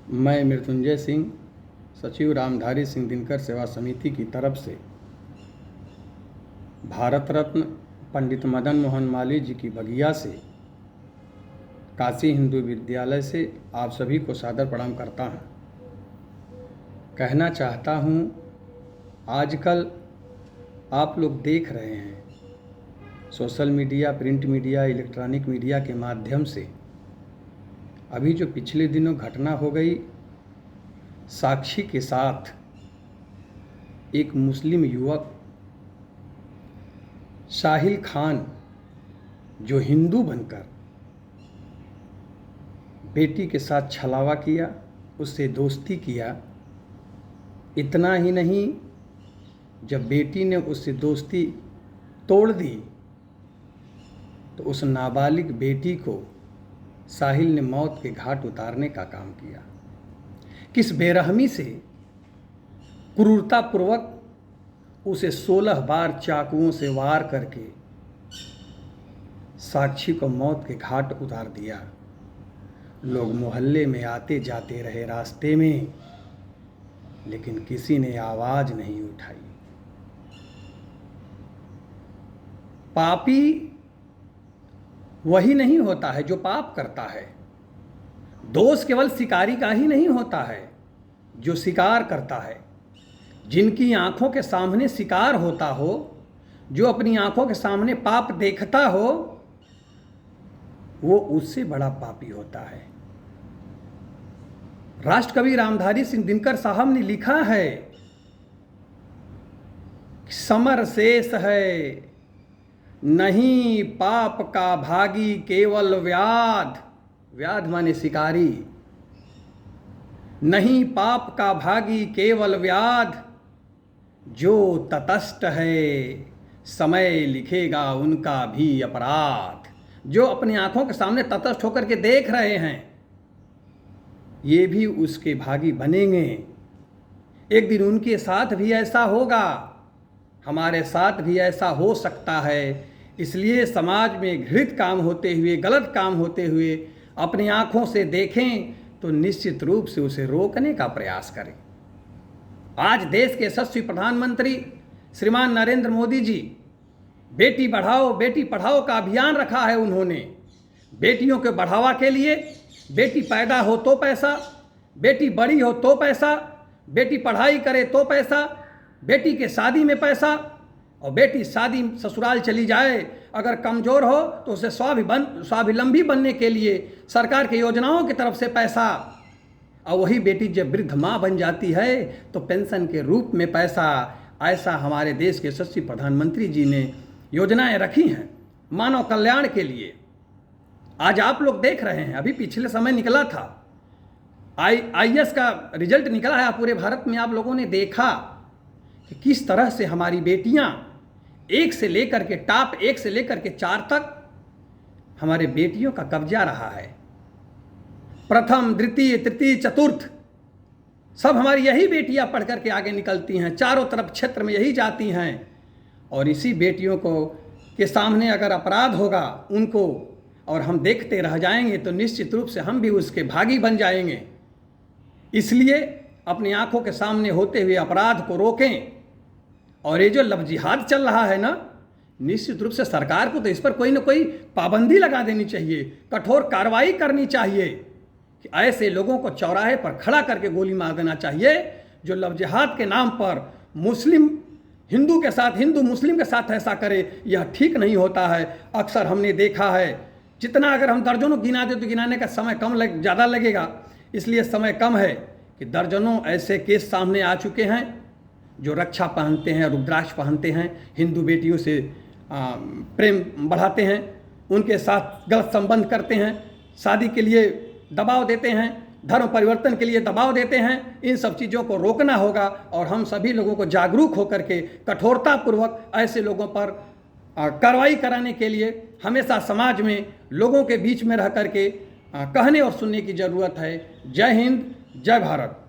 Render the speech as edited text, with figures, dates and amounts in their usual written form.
मैं मृत्युंजय सिंह, सचिव रामधारी सिंह दिनकर सेवा समिति की तरफ से भारत रत्न पंडित मदन मोहन मालवीय जी की बगिया से काशी हिंदू विद्यालय से आप सभी को सादर प्रणाम करता हूँ। कहना चाहता हूँ, आजकल आप लोग देख रहे हैं social media, print media, electronic media के माध्यम से अभी जो पिछले दिनों घटना हो गई साक्षी के साथ, एक मुस्लिम युवक साहिल खान जो हिंदू बनकर बेटी के साथ छलावा किया, उससे दोस्ती किया। इतना ही नहीं, जब बेटी ने उससे दोस्ती तोड़ दी तो उस नाबालिग बेटी को साहिल ने मौत के घाट उतारने का काम किया। किस बेरहमी से, क्रूरतापूर्वक उसे 16 बार चाकुओं से वार करके साक्षी को मौत के घाट उतार दिया। लोग मोहल्ले में आते जाते रहे रास्ते में, लेकिन किसी ने आवाज नहीं उठाई। पापी वही नहीं होता है जो पाप करता है। दोष केवल शिकारी का ही नहीं होता है जो शिकार करता है। जिनकी आंखों के सामने शिकार होता हो, जो अपनी आंखों के सामने पाप देखता हो, वो उससे बड़ा पापी होता है। राष्ट्रकवि रामधारी सिंह दिनकर साहब ने लिखा है, समर शेष है नहीं पाप का भागी केवल व्याध। व्याध माने शिकारी। नहीं पाप का भागी केवल व्याध, जो तटस्थ है समय लिखेगा उनका भी अपराध। जो अपनी आंखों के सामने तटस्थ होकर के देख रहे हैं, ये भी उसके भागी बनेंगे। एक दिन उनके साथ भी ऐसा होगा, हमारे साथ भी ऐसा हो सकता है। इसलिए समाज में घृणित काम होते हुए, गलत काम होते हुए अपनी आंखों से देखें तो निश्चित रूप से उसे रोकने का प्रयास करें। आज देश के यशस्वी प्रधानमंत्री श्रीमान नरेंद्र मोदी जी बेटी बढ़ाओ बेटी पढ़ाओ का अभियान रखा है। उन्होंने बेटियों के बढ़ावा के लिए, बेटी पैदा हो तो पैसा, बेटी बड़ी हो तो पैसा, बेटी पढ़ाई करे तो पैसा, बेटी के शादी में पैसा, और बेटी शादी ससुराल चली जाए अगर कमज़ोर हो तो उसे स्वावलंबी बनने के लिए सरकार की योजनाओं की तरफ से पैसा, और वही बेटी जब वृद्ध माँ बन जाती है तो पेंशन के रूप में पैसा। ऐसा हमारे देश के यशस्वी प्रधानमंत्री जी ने योजनाएं रखी हैं मानव कल्याण के लिए। आज आप लोग देख रहे हैं, अभी पिछले समय निकला था IAS का रिजल्ट निकला है। पूरे भारत में आप लोगों ने देखा कि किस तरह से हमारी बेटियां एक से लेकर के टॉप 1 से लेकर के 4 तक हमारे बेटियों का कब्जा रहा है। प्रथम, द्वितीय, तृतीय, चतुर्थ सब हमारी यही बेटियां पढ़ करके आगे निकलती हैं। चारों तरफ क्षेत्र में यही जाती हैं। और इसी बेटियों को के सामने अगर अपराध होगा उनको, और हम देखते रह जाएंगे, तो निश्चित रूप से हम भी उसके भागी बन जाएंगे। इसलिए अपनी आंखों के सामने होते हुए अपराध को रोकें। और ये जो लव जिहाद चल रहा है ना, निश्चित रूप से सरकार को तो इस पर कोई ना कोई पाबंदी लगा देनी चाहिए, कठोर कार्रवाई करनी चाहिए कि ऐसे लोगों को चौराहे पर खड़ा करके गोली मार देना चाहिए जो लव जिहाद के नाम पर मुस्लिम हिंदू के साथ, हिंदू मुस्लिम के साथ ऐसा करे। यह ठीक नहीं होता है। अक्सर हमने देखा है, जितना अगर हम दर्जनों गिना दे तो गिनाने का समय ज़्यादा लगेगा। इसलिए समय कम है कि दर्जनों ऐसे केस सामने आ चुके हैं जो रक्षा पहनते हैं, रुद्राक्ष पहनते हैं, हिंदू बेटियों से प्रेम बढ़ाते हैं, उनके साथ गलत संबंध करते हैं, शादी के लिए दबाव देते हैं, धर्म परिवर्तन के लिए दबाव देते हैं। इन सब चीज़ों को रोकना होगा और हम सभी लोगों को जागरूक होकर के कठोरतापूर्वक ऐसे लोगों पर कार्रवाई कराने के लिए हमेशा समाज में लोगों के बीच में रह करके कहने और सुनने की ज़रूरत है। जय हिंद, जय भारत।